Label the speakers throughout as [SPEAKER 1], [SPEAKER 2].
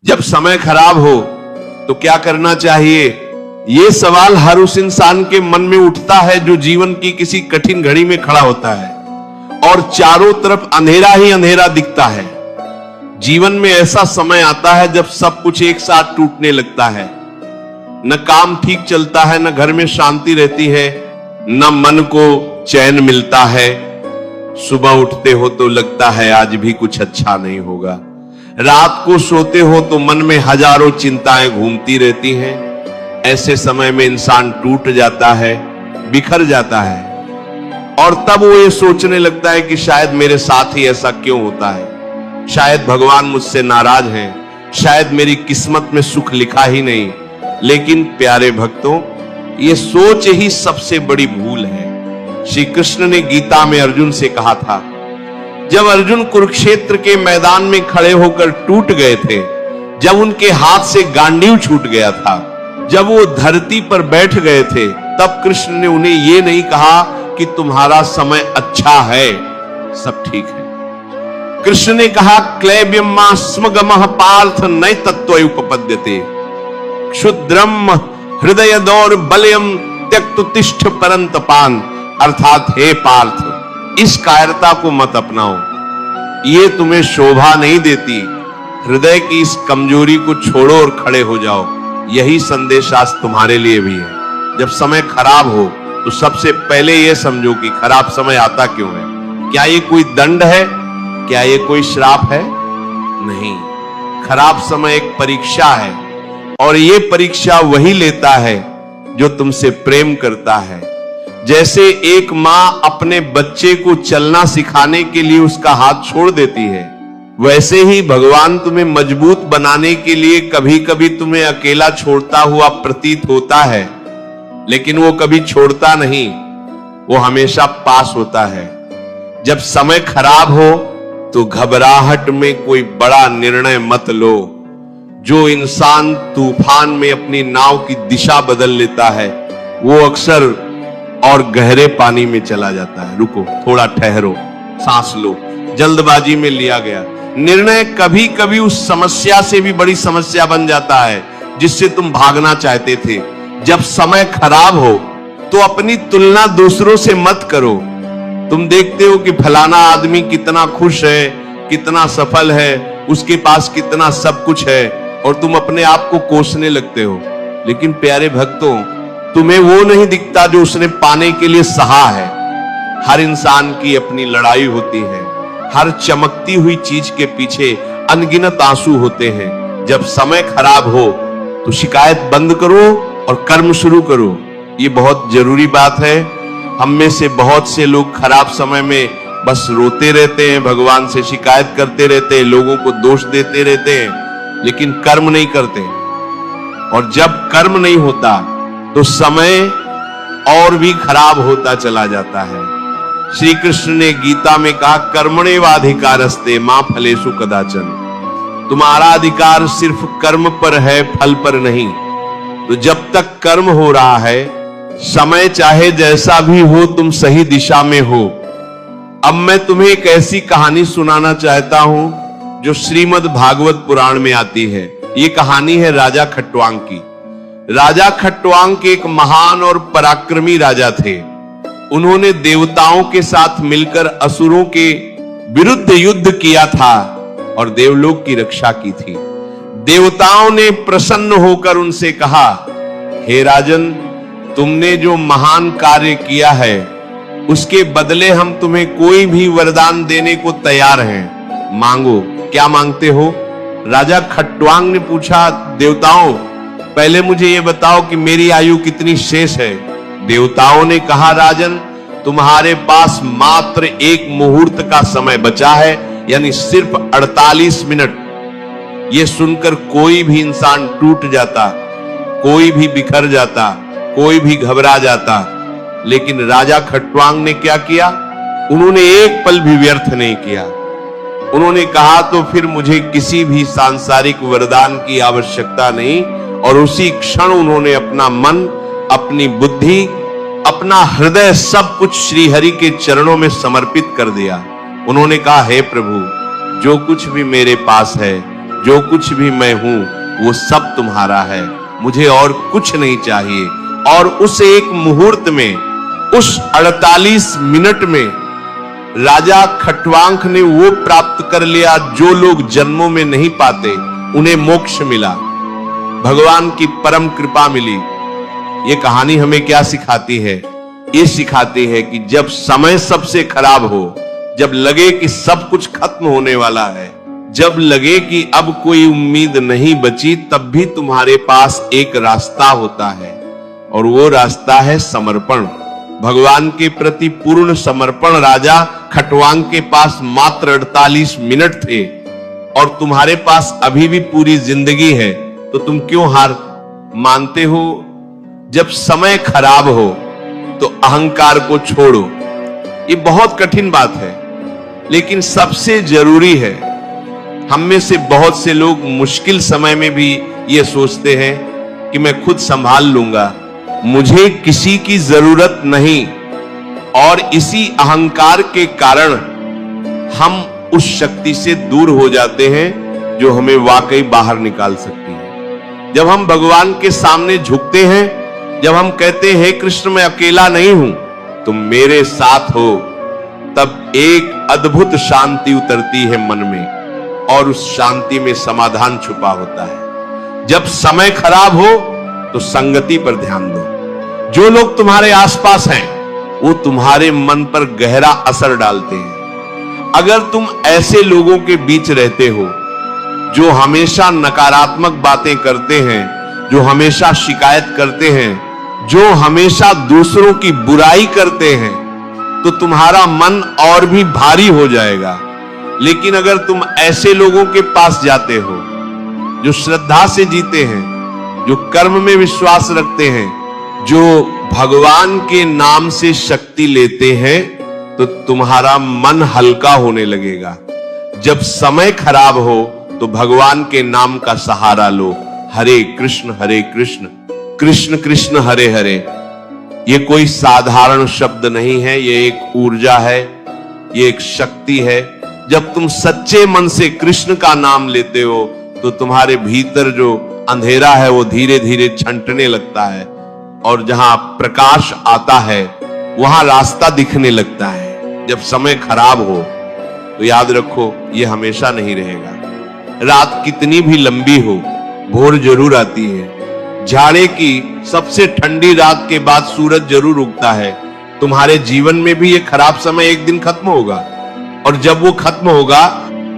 [SPEAKER 1] जब समय खराब हो तो क्या करना चाहिए? ये सवाल हर उस इंसान के मन में उठता है जो जीवन की किसी कठिन घड़ी में खड़ा होता है और चारों तरफ अंधेरा ही अंधेरा दिखता है। जीवन में ऐसा समय आता है जब सब कुछ एक साथ टूटने लगता है। न काम ठीक चलता है, न घर में शांति रहती है, न मन को चैन मिलता है। सुबह उठते हो तो लगता है आज भी कुछ अच्छा नहीं होगा। रात को सोते हो तो मन में हजारों चिंताएं घूमती रहती हैं। ऐसे समय में इंसान टूट जाता है, बिखर जाता है और तब वो ये सोचने लगता है कि शायद मेरे साथ ही ऐसा क्यों होता है, शायद भगवान मुझसे नाराज हैं, शायद मेरी किस्मत में सुख लिखा ही नहीं। लेकिन प्यारे भक्तों, ये सोच ही सबसे बड़ी भूल है। श्री कृष्ण ने गीता में अर्जुन से कहा था, जब अर्जुन कुरुक्षेत्र के मैदान में खड़े होकर टूट गए थे, जब उनके हाथ से गांडीव छूट गया था, जब वो धरती पर बैठ गए थे, तब कृष्ण ने उन्हें ये नहीं कहा कि तुम्हारा समय अच्छा है, सब ठीक है। कृष्ण ने कहा, क्लैब्यम स्मगमः पार्थ नय तत्त्वोपपद्यते क्षुद्रम हृदय दौर्बल्यम त्यक्तुतिष्ठ परंतपान। अर्थात हे पार्थ, इस कायरता को मत अपनाओ, ये तुम्हें शोभा नहीं देती। हृदय की इस कमजोरी को छोड़ो और खड़े हो जाओ। यही संदेश आज तुम्हारे लिए भी है। जब समय खराब हो तो सबसे पहले यह समझो कि खराब समय आता क्यों है। क्या ये कोई दंड है? क्या ये कोई श्राप है? नहीं, खराब समय एक परीक्षा है और ये परीक्षा वही लेता है जो तुमसे प्रेम करता है। जैसे एक मां अपने बच्चे को चलना सिखाने के लिए उसका हाथ छोड़ देती है, वैसे ही भगवान तुम्हें मजबूत बनाने के लिए कभी कभी तुम्हें अकेला छोड़ता हुआ प्रतीत होता है, लेकिन वो कभी छोड़ता नहीं, वो हमेशा पास होता है। जब समय खराब हो तो घबराहट में कोई बड़ा निर्णय मत लो। जो इंसान तूफान में अपनी नाव की दिशा बदल लेता है, वो अक्सर और गहरे पानी में चला जाता है। रुको, थोड़ा ठहरो, सांस लो। जल्दबाजी में लिया गया निर्णय कभी कभी उस समस्या से भी बड़ी समस्या बन जाता है जिससे तुम भागना चाहते थे। जब समय खराब हो तो अपनी तुलना दूसरों से मत करो। तुम देखते हो कि फलाना आदमी कितना खुश है, कितना सफल है, उसके पास कितना सब कुछ है, और तुम अपने आप को कोसने लगते हो। लेकिन प्यारे भक्तों, तुम्हें वो नहीं दिखता जो उसने पाने के लिए सहा है। हर इंसान की अपनी लड़ाई होती है। हर चमकती हुई चीज के पीछे अनगिनत आंसू होते हैं। जब समय खराब हो तो शिकायत बंद करो और कर्म शुरू करो। ये बहुत जरूरी बात है। हम में से बहुत से लोग खराब समय में बस रोते रहते हैं, भगवान से शिकायत करते रहते हैं, लोगों को दोष देते रहते हैं, लेकिन कर्म नहीं करते। और जब कर्म नहीं होता तो समय और भी खराब होता चला जाता है। श्री कृष्ण ने गीता में कहा, कर्मण्येवाधिकारस्ते मा फलेषु कदाचन। तुम्हारा अधिकार सिर्फ कर्म पर है, फल पर नहीं। तो जब तक कर्म हो रहा है, समय चाहे जैसा भी हो, तुम सही दिशा में हो। अब मैं तुम्हें एक ऐसी कहानी सुनाना चाहता हूं जो श्रीमद् भागवत पुराण में आती है। ये कहानी है राजा खट्वांग की। राजा खट्वांग एक महान और पराक्रमी राजा थे। उन्होंने देवताओं के साथ मिलकर असुरों के विरुद्ध युद्ध किया था और देवलोक की रक्षा की थी। देवताओं ने प्रसन्न होकर उनसे कहा, हे राजन, तुमने जो महान कार्य किया है उसके बदले हम तुम्हें कोई भी वरदान देने को तैयार हैं। मांगो। क्या मांगते हो? राजा खट्वांग ने पूछा, देवताओं, पहले मुझे यह बताओ कि मेरी आयु कितनी शेष है। देवताओं ने कहा, राजन, तुम्हारे पास मात्र एक मुहूर्त का समय बचा है, यानी सिर्फ 48 मिनट। यह सुनकर कोई भी इंसान टूट जाता, कोई भी बिखर जाता, कोई भी घबरा जाता। लेकिन राजा खट्वांग ने क्या किया? उन्होंने एक पल भी व्यर्थ नहीं किया। उन्होंने कहा, तो फिर मुझे किसी भी सांसारिक वरदान की आवश्यकता नहीं। और उसी क्षण उन्होंने अपना मन, अपनी बुद्धि, अपना हृदय सब कुछ श्री हरि के चरणों में समर्पित कर दिया। उन्होंने कहा, हे प्रभु, जो कुछ भी मेरे पास है, जो कुछ भी मैं हूं वो सब तुम्हारा है, मुझे और कुछ नहीं चाहिए। और उस एक मुहूर्त में, उस 48 मिनट में राजा खट्वांग ने वो प्राप्त कर लिया जो लोग जन्मों में नहीं पाते। उन्हें मोक्ष मिला, भगवान की परम कृपा मिली। ये कहानी हमें क्या सिखाती है? ये सिखाती है कि जब समय सबसे खराब हो, जब लगे कि सब कुछ खत्म होने वाला है, जब लगे कि अब कोई उम्मीद नहीं बची, तब भी तुम्हारे पास एक रास्ता होता है, और वो रास्ता है समर्पण, भगवान के प्रति पूर्ण समर्पण। राजा खट्वांग के पास मात्र 48 मिनट थे और तुम्हारे पास अभी भी पूरी जिंदगी है, तो तुम क्यों हार मानते हो? जब समय खराब हो तो अहंकार को छोड़ो। ये बहुत कठिन बात है, लेकिन सबसे जरूरी है। हम में से बहुत से लोग मुश्किल समय में भी ये सोचते हैं कि मैं खुद संभाल लूंगा, मुझे किसी की जरूरत नहीं, और इसी अहंकार के कारण हम उस शक्ति से दूर हो जाते हैं जो हमें वाकई बाहर निकाल सकती है। जब हम भगवान के सामने झुकते हैं, जब हम कहते हैं हे कृष्ण मैं अकेला नहीं हूं, तुम मेरे साथ हो, तब एक अद्भुत शांति उतरती है मन में, और उस शांति में समाधान छुपा होता है। जब समय खराब हो तो संगति पर ध्यान दो। जो लोग तुम्हारे आसपास हैं वो तुम्हारे मन पर गहरा असर डालते हैं। अगर तुम ऐसे लोगों के बीच रहते हो जो हमेशा नकारात्मक बातें करते हैं, जो हमेशा शिकायत करते हैं, जो हमेशा दूसरों की बुराई करते हैं, तो तुम्हारा मन और भी भारी हो जाएगा। लेकिन अगर तुम ऐसे लोगों के पास जाते हो जो श्रद्धा से जीते हैं, जो कर्म में विश्वास रखते हैं, जो भगवान के नाम से शक्ति लेते हैं, तो तुम्हारा मन हल्का होने लगेगा। जब समय खराब हो तो भगवान के नाम का सहारा लो। हरे कृष्ण कृष्ण कृष्ण हरे हरे। ये कोई साधारण शब्द नहीं है, ये एक ऊर्जा है, ये एक शक्ति है। जब तुम सच्चे मन से कृष्ण का नाम लेते हो तो तुम्हारे भीतर जो अंधेरा है वो धीरे धीरे छंटने लगता है, और जहां प्रकाश आता है वहां रास्ता दिखने लगता है। जब समय खराब हो तो याद रखो ये हमेशा नहीं रहेगा। रात कितनी भी लंबी हो, भोर जरूर आती है। जाड़े की सबसे ठंडी रात के बाद सूरज जरूर उगता है। तुम्हारे जीवन में भी ये खराब समय एक दिन खत्म होगा, और जब वो खत्म होगा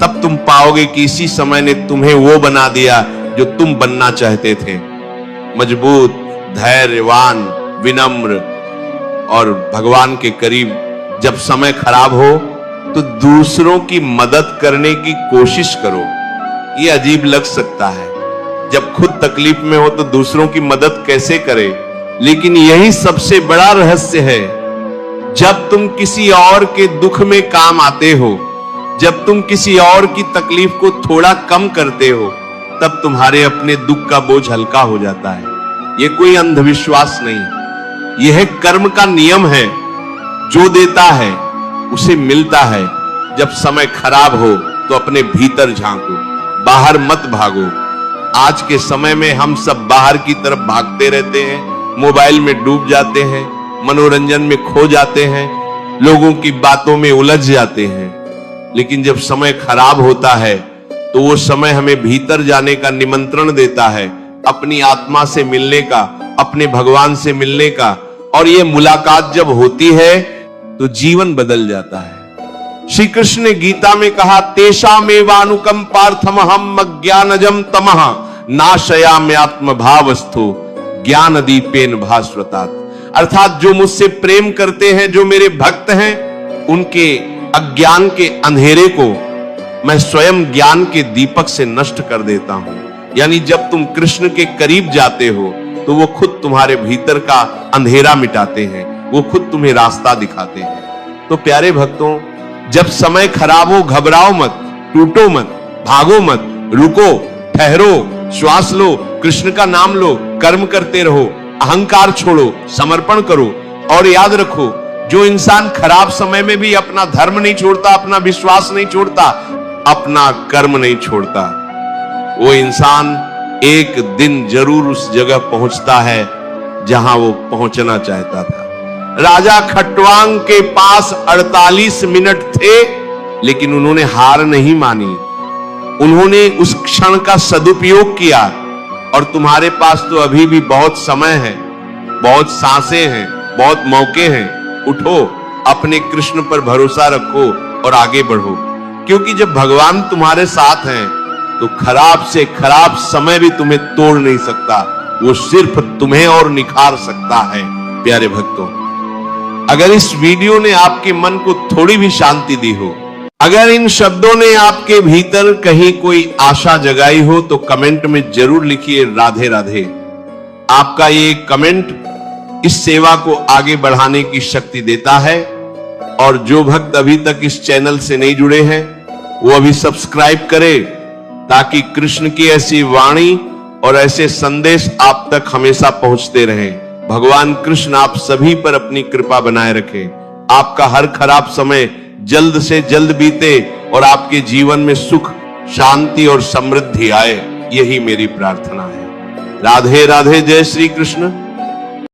[SPEAKER 1] तब तुम पाओगे कि इसी समय ने तुम्हें वो बना दिया जो तुम बनना चाहते थे। मजबूत, धैर्यवान, विनम्र और भगवान के करीब। जब समय खराब हो तो दूसरों की मदद करने की कोशिश करो। ये अजीब लग सकता है, जब खुद तकलीफ में हो तो दूसरों की मदद कैसे करें, लेकिन यही सबसे बड़ा रहस्य है। जब तुम किसी और के दुख में काम आते हो, जब तुम किसी और की तकलीफ को थोड़ा कम करते हो, तब तुम्हारे अपने दुख का बोझ हल्का हो जाता है। यह कोई अंधविश्वास नहीं, यह कर्म का नियम है। जो देता है उसे मिलता है। जब समय खराब हो तो अपने भीतर झांको, बाहर मत भागो। आज के समय में हम सब बाहर की तरफ भागते रहते हैं, मोबाइल में डूब जाते हैं, मनोरंजन में खो जाते हैं, लोगों की बातों में उलझ जाते हैं। लेकिन जब समय खराब होता है तो वो समय हमें भीतर जाने का निमंत्रण देता है, अपनी आत्मा से मिलने का, अपने भगवान से मिलने का। और ये मुलाकात जब होती है तो जीवन बदल जाता है। श्री कृष्ण ने गीता में कहा, तेषामेवानुकं पार्थमहं अज्ञानजं तमः नाशयाम्यात्म भावस्थो ज्ञान दीपेन भास्वतात्। अर्थात जो मुझसे प्रेम करते हैं, जो मेरे भक्त हैं, उनके अज्ञान के अंधेरे को मैं स्वयं ज्ञान के दीपक से नष्ट कर देता हूं। यानी जब तुम कृष्ण के करीब जाते हो तो वो खुद तुम्हारे भीतर का अंधेरा मिटाते हैं, वो खुद तुम्हें रास्ता दिखाते हैं। तो प्यारे भक्तों, जब समय खराब हो घबराओ मत, टूटो मत, भागो मत, रुको, ठहरो, श्वास लो, कृष्ण का नाम लो, कर्म करते रहो, अहंकार छोड़ो, समर्पण करो। और याद रखो, जो इंसान खराब समय में भी अपना धर्म नहीं छोड़ता, अपना विश्वास नहीं छोड़ता, अपना कर्म नहीं छोड़ता, वो इंसान एक दिन जरूर उस जगह पहुंचता है जहां वो पहुंचना चाहता था। राजा खटवांग के पास 48 मिनट थे, लेकिन उन्होंने हार नहीं मानी। उन्होंने उस क्षण का सदुपयोग किया। और तुम्हारे पास तो अभी भी बहुत समय है, बहुत सांसें हैं, बहुत मौके हैं। उठो, अपने कृष्ण पर भरोसा रखो और आगे बढ़ो, क्योंकि जब भगवान तुम्हारे साथ हैं तो खराब से खराब समय भी तुम्हें तोड़ नहीं सकता, वो सिर्फ तुम्हें और निखार सकता है। प्यारे भक्तों, अगर इस वीडियो ने आपके मन को थोड़ी भी शांति दी हो, अगर इन शब्दों ने आपके भीतर कहीं कोई आशा जगाई हो, तो कमेंट में जरूर लिखिए राधे राधे। आपका ये कमेंट इस सेवा को आगे बढ़ाने की शक्ति देता है। और जो भक्त अभी तक इस चैनल से नहीं जुड़े हैं, वो अभी सब्सक्राइब करें, ताकि कृष्ण की ऐसी वाणी और ऐसे संदेश आप तक हमेशा पहुंचते रहें। भगवान कृष्ण आप सभी पर अपनी कृपा बनाए रखें। आपका हर खराब समय जल्द से जल्द बीते और आपके जीवन में सुख, शांति और समृद्धि आए, यही मेरी प्रार्थना है। राधे राधे। जय श्री कृष्ण।